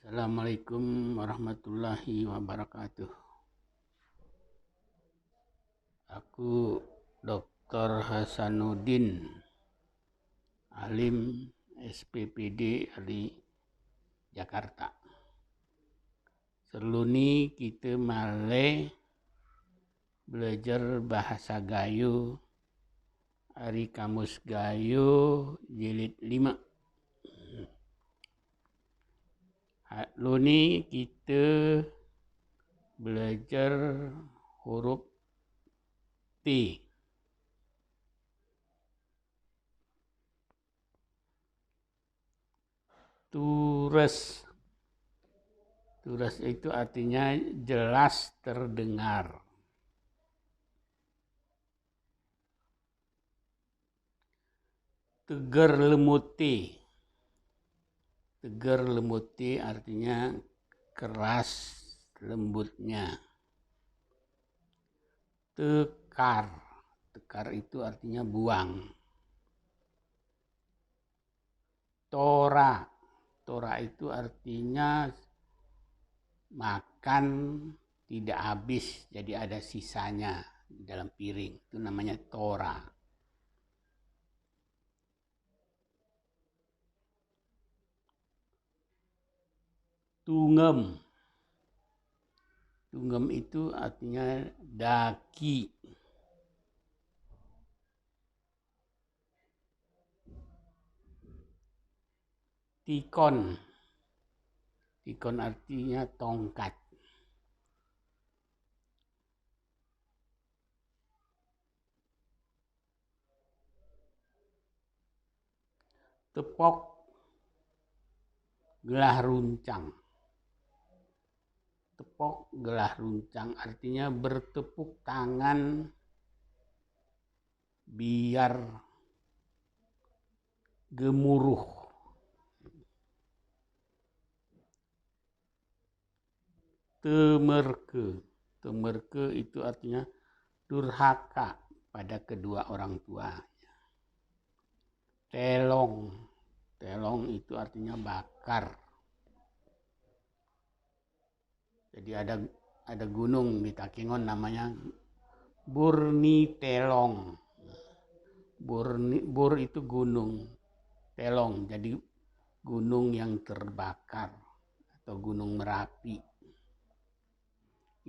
Assalamualaikum warahmatullahi wabarakatuh. Aku Dr. Hasanuddin, Alim SPPD di Jakarta. Seluni kita male belajar bahasa Gayo dari Kamus Gayo jilid 5. Luni kita belajar huruf T. Tures. Tures itu artinya jelas terdengar. Teger lemuti. Teger lemuti artinya keras lembutnya. Tekar. Tekar itu artinya buang. Tora. Tora itu artinya makan tidak habis, jadi ada sisanya di dalam piring. Itu namanya tora. Tungem. Tungem itu artinya daki. Tikon. Tikon artinya tongkat. Tepok. Gelah runcang. Tepok gelah runcang artinya bertepuk tangan biar gemuruh. Temerke. Temerke itu artinya durhaka pada kedua orang tua. Telong. Telong itu artinya bakar. Jadi ada gunung di Takengon namanya Burni Telong. Bur itu gunung. Telong jadi gunung yang terbakar atau gunung Merapi.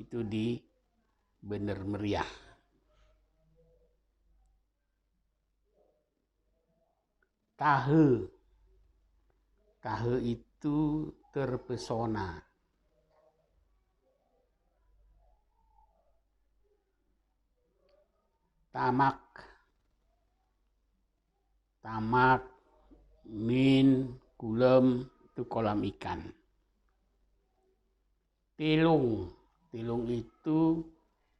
Itu di Bener Meriah. Tahe. Tahe itu terpesona. Tamak. Tamak, min, kulem, itu kolam ikan. Tilung. Tilung itu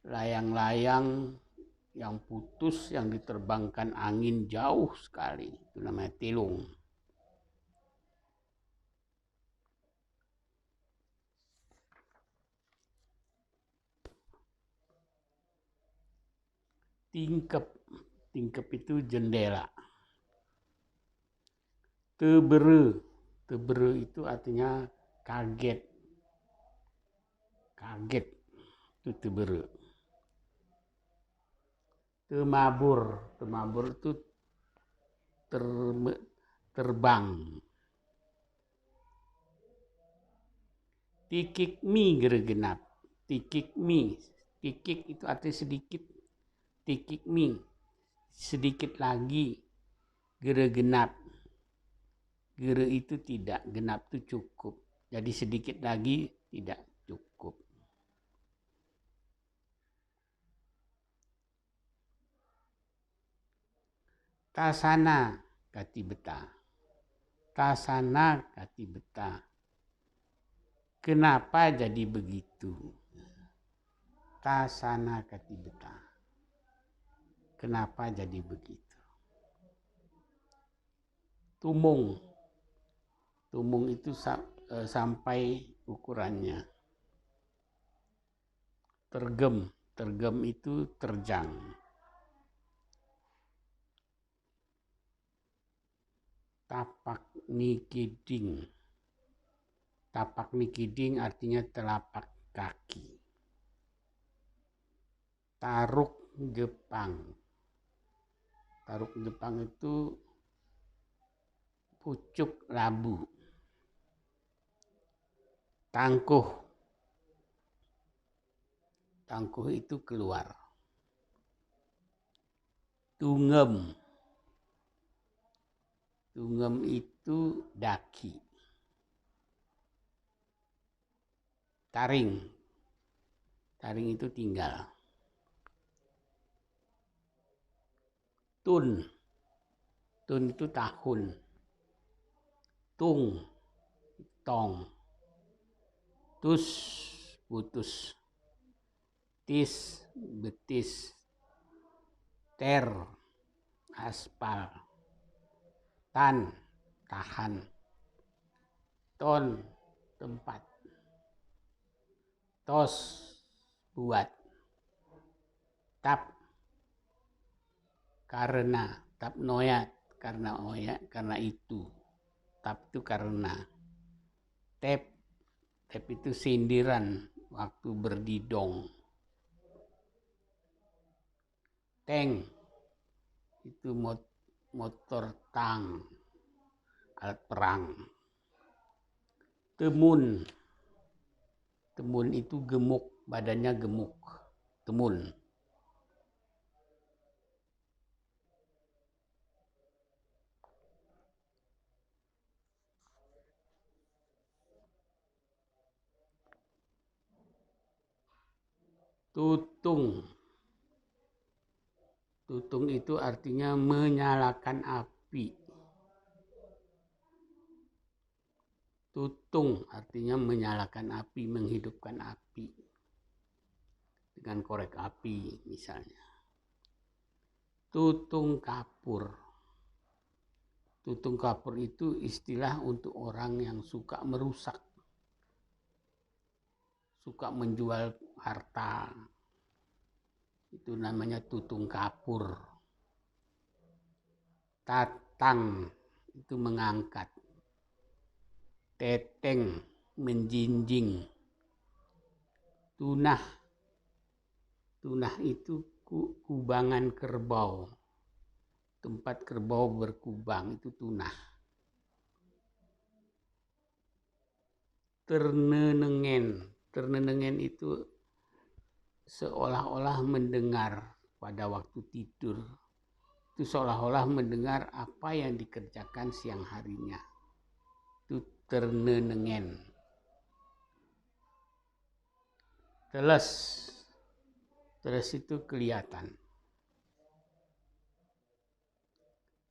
layang-layang yang putus yang diterbangkan angin jauh sekali. Itu namanya tilung. Tingkep. Tingkep itu jendela. Tebere. Tebere itu artinya kaget. Kaget. Itu tebere. Temabur. Temabur itu terbang. Tikik mi geregenap. Tikik mi. Tikik itu artinya sedikit. Tikik mi. Sedikit lagi. Geregenap. Gere itu tidak. Genap itu cukup. Jadi sedikit lagi tidak cukup. Tasana kati beta. Tasana kati beta. Kenapa jadi begitu? Tasana kati beta. Kenapa jadi begitu? Tumung. Tumung itu sampai ukurannya. Tergem. Tergem itu terjang. Tapak nikiding. Tapak nikiding artinya telapak kaki. Taruk Jepang. Taruk Jepang itu pucuk labu. Tangkuh. Tangkuh itu keluar. Tunggem. Tunggem itu daki. Taring. Taring itu tinggal. Tun. Tun itu tahun. Tung. Tong. Tus. Putus. Tis. Betis. Ter. Aspal. Tan. Tahan. Ton. Tempat. Tos. Buat. Tap. Karena. Tap noyat. Karena oya. Karena itu. Tap itu karena. Tep. Tep itu sindiran. Waktu berdidong. Tank. Itu motor tang. Alat perang. Temun. Temun itu gemuk. Badannya gemuk. Temun. Tutung. Tutung itu artinya menyalakan api. Tutung artinya menyalakan api, menghidupkan api. Dengan korek api misalnya. Tutung kapur. Tutung kapur itu istilah untuk orang yang suka merusak. Suka menjual harta. Itu namanya tutung kapur. Tatang itu mengangkat. Teteng menjinjing. Tunah. Tunah itu kubangan kerbau. Tempat kerbau berkubang itu tunah. Ternenengen. Ternenengen itu seolah-olah mendengar pada waktu tidur. Itu seolah-olah mendengar apa yang dikerjakan siang harinya. Itu ternenengen. Teles. Teles itu kelihatan.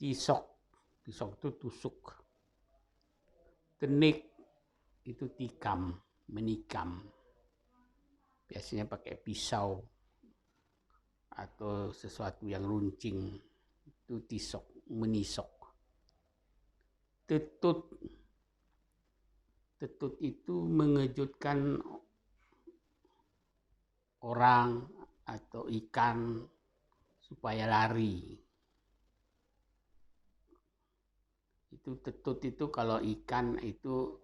Tisok. Tisok itu tusuk. Tenik itu tikam, menikam. Biasanya pakai pisau atau sesuatu yang runcing. Itu tisok, menisok. Tetut. Tetut itu mengejutkan orang atau ikan supaya lari. Itu tetut itu kalau ikan itu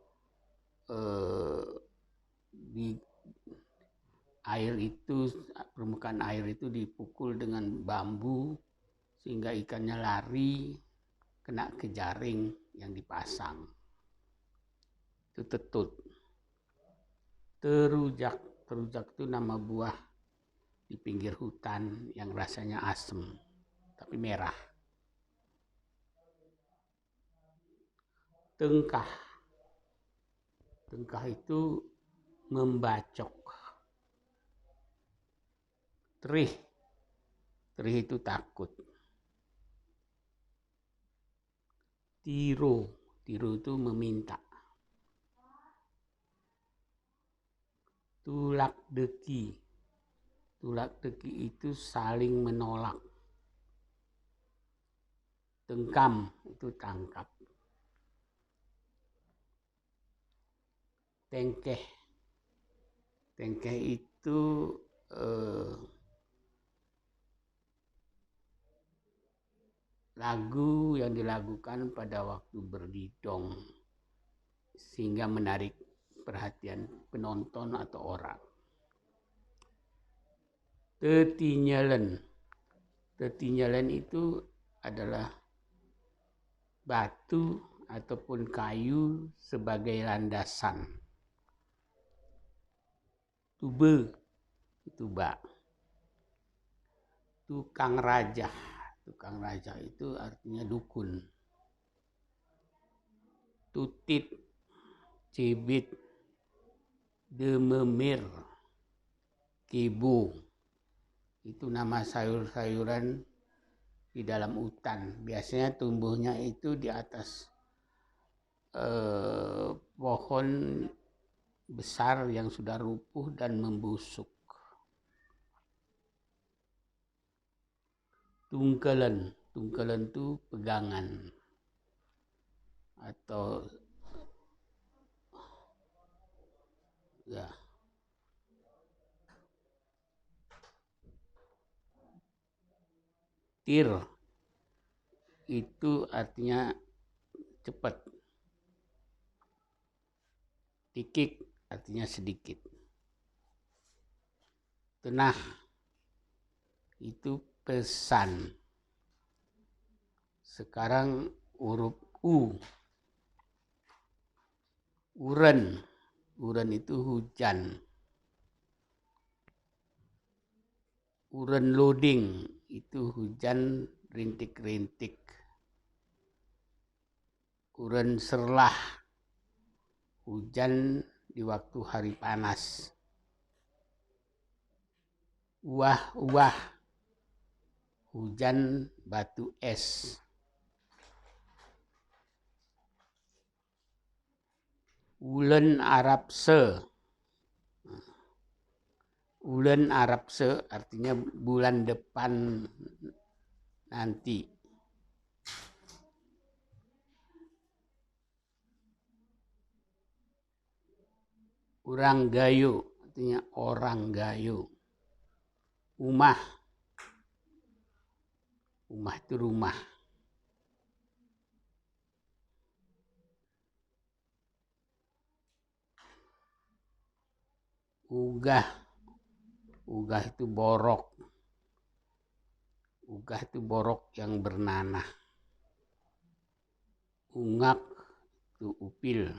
di air itu, permukaan air itu dipukul dengan bambu sehingga ikannya lari, kena ke jaring yang dipasang. Itu tetut. Terujak. Terujak itu nama buah di pinggir hutan yang rasanya asem tapi merah. Tengkah. Tengkah itu membacok. Terih. Terih itu takut. Tiro. Tiro itu meminta. Tulak deki. Tulak deki itu saling menolak. Tengkam itu tangkap. Tengkeh. Tengkeh itu lagu yang dilakukan pada waktu berdidong sehingga menarik perhatian penonton atau orang. Tetinyelen. Tetinyelen itu adalah batu ataupun kayu sebagai landasan. Tube, tuba. Tukang raja. Tukang raja itu artinya dukun. Tutit, cibit, dememir, kebo. Itu nama sayur-sayuran di dalam hutan. Biasanya tumbuhnya itu di atas pohon besar yang sudah rupuh dan membusuk. Tungkelen. Tungkelen itu pegangan atau ya. Tir itu artinya cepat. Tikik artinya sedikit. Tenah itu pesan. Sekarang huruf U. Uren. Uren itu hujan. Uren loading itu hujan rintik-rintik. Uren serlah, hujan di waktu hari panas. Uah-uah, hujan batu es. Ulen Arabse. Ulen Arabse artinya bulan depan nanti. Urang gayo artinya orang gayo. Umah. Umah itu rumah. Ugah. Ugah itu borok. Ugah itu borok yang bernanah. Ungak itu upil.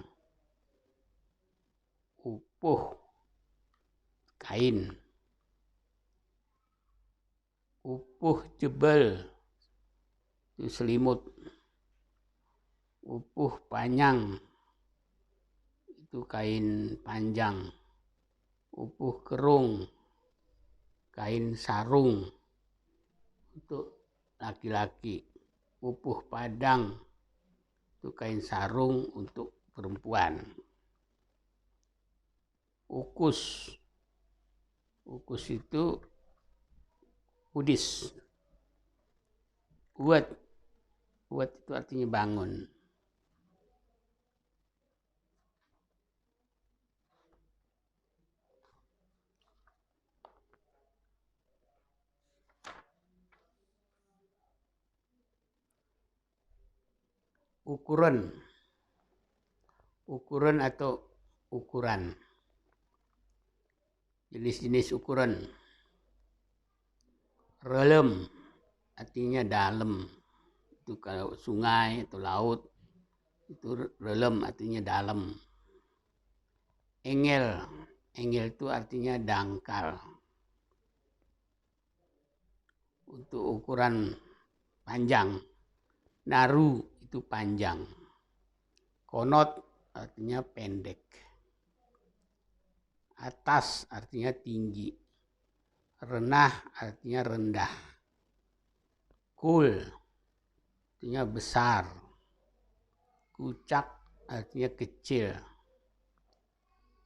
Upuh, kain. Upuh jebel, itu selimut. Upuh panjang, itu kain panjang. Upuh kerung, kain sarung untuk laki-laki. Upuh padang, itu kain sarung untuk perempuan. Ukus. Ukus itu udis. Uat. Uat itu artinya bangun. Ukuran. Ukuran atau ukuran. Jenis-jenis ukuran. Relem artinya dalam. Itu kalau sungai atau laut itu relem artinya dalam. Engel. Engel itu artinya dangkal. Untuk ukuran panjang. Naru itu panjang. Konot artinya pendek. Atas artinya tinggi. Renah artinya rendah. Kul artinya besar. Kucak artinya kecil.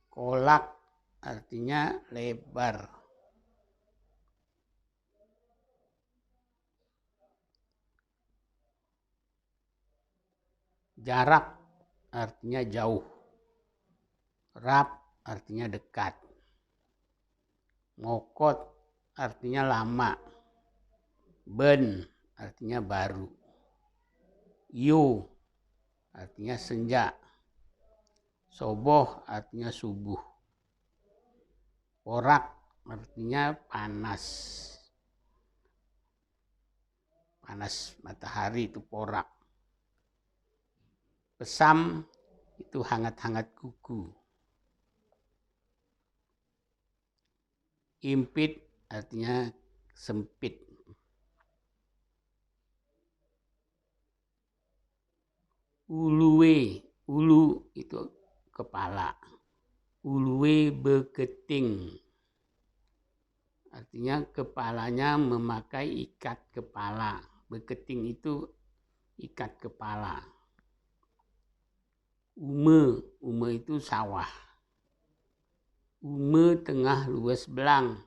Kolak artinya lebar. Jarak artinya jauh. Rap artinya dekat. Ngokot artinya lama. Ben artinya baru. Yu artinya senja. Soboh artinya subuh. Porak artinya panas. Panas matahari itu porak. Pesam itu hangat-hangat kuku. Impit artinya sempit. Uluwe, ulu itu kepala. Uluwe beketing. Artinya kepalanya memakai ikat kepala. Beketing itu ikat kepala. Ume itu sawah. Ume tengah luas belang.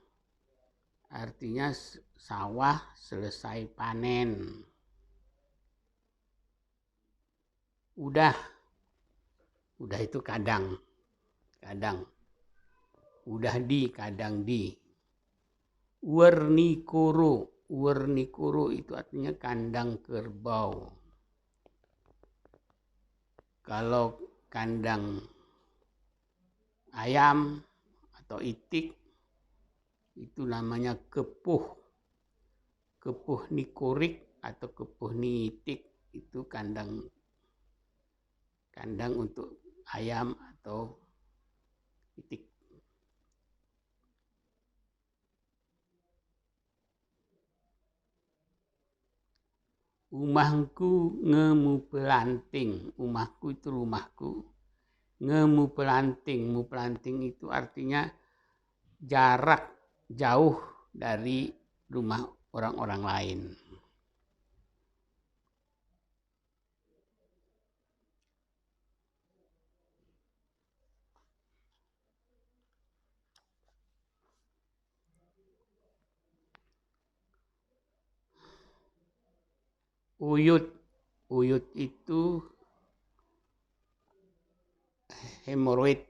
Artinya sawah selesai panen. Udah itu kadang. Udah di, kadang di. Wernikoro itu artinya kandang kerbau. Kalau kandang ayam atau itik itu namanya kepuh. Kepuh nikorik atau kepuh nitik itu kandang untuk ayam atau itik. Umahku ngemu pelanting. Umahku itu rumahku. Ngemu pelanting. Mu pelanting itu artinya jarak jauh dari rumah orang-orang lain. Uyut itu hemoroid.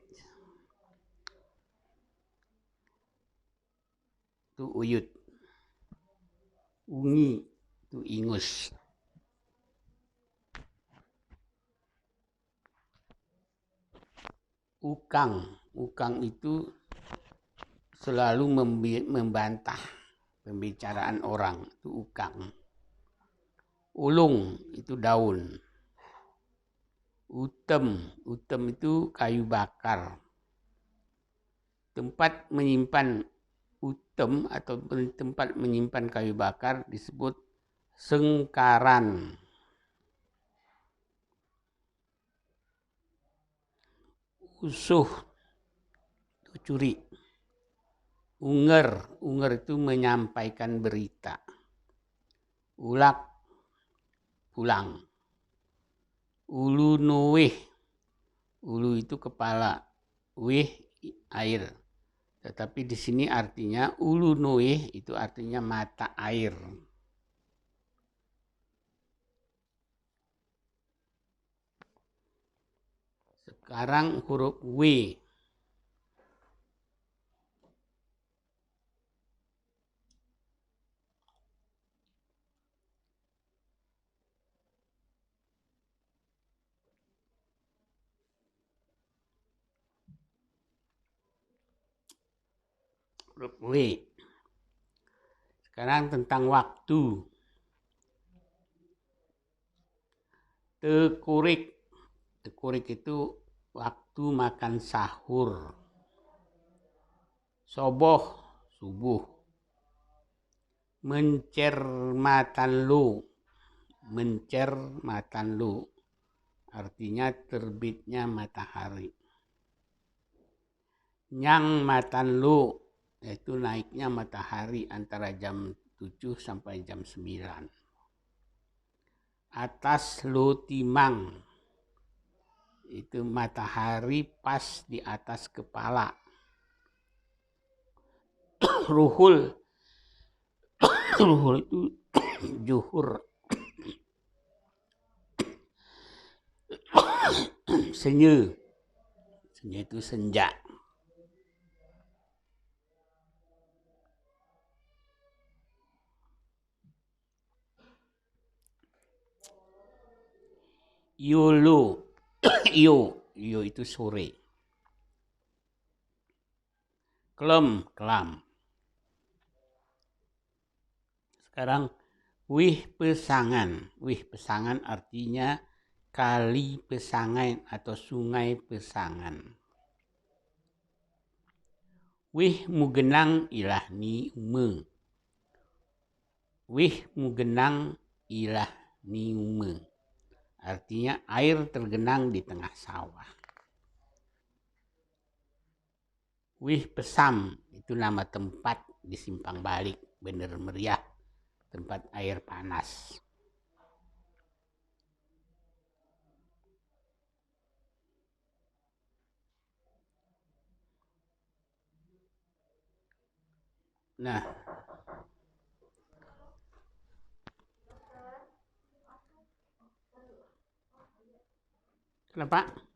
Itu uyut. Ungi itu ingus. Ukang itu selalu membantah pembicaraan orang, itu ukang. Ulung itu daun. Utem itu kayu bakar. Tempat menyimpan utem atau tempat menyimpan kayu bakar disebut sengkaran. Usuh itu curi. Unger itu menyampaikan berita. Ulak pulang. Ulu nuwih. Ulu itu kepala. Wih air. Tetapi di sini artinya ulu nuwih itu artinya mata air. Sekarang huruf W. Huruf W. Sekarang tentang waktu. Tekurik. Tekurik itu waktu makan sahur. Soboh, subuh. Mencer matan lu. Artinya terbitnya matahari. Nyang matan lu, yaitu naiknya matahari antara jam 7 sampai jam 9. Atas lu timang, itu matahari pas di atas kepala. Ruhul itu juhur. Senye itu senja. Yolo yo itu sore. Kelem, kelam. Sekarang wih pesangan. Wih pesangan artinya kali pesangan atau sungai pesangan. Wih mugenang ilah ni ume. Wih mugenang ilah ni ume. Artinya air tergenang di tengah sawah. Wih pesam itu nama tempat di Simpang Balik, Bener Meriah, tempat air panas. Nah, kenapa?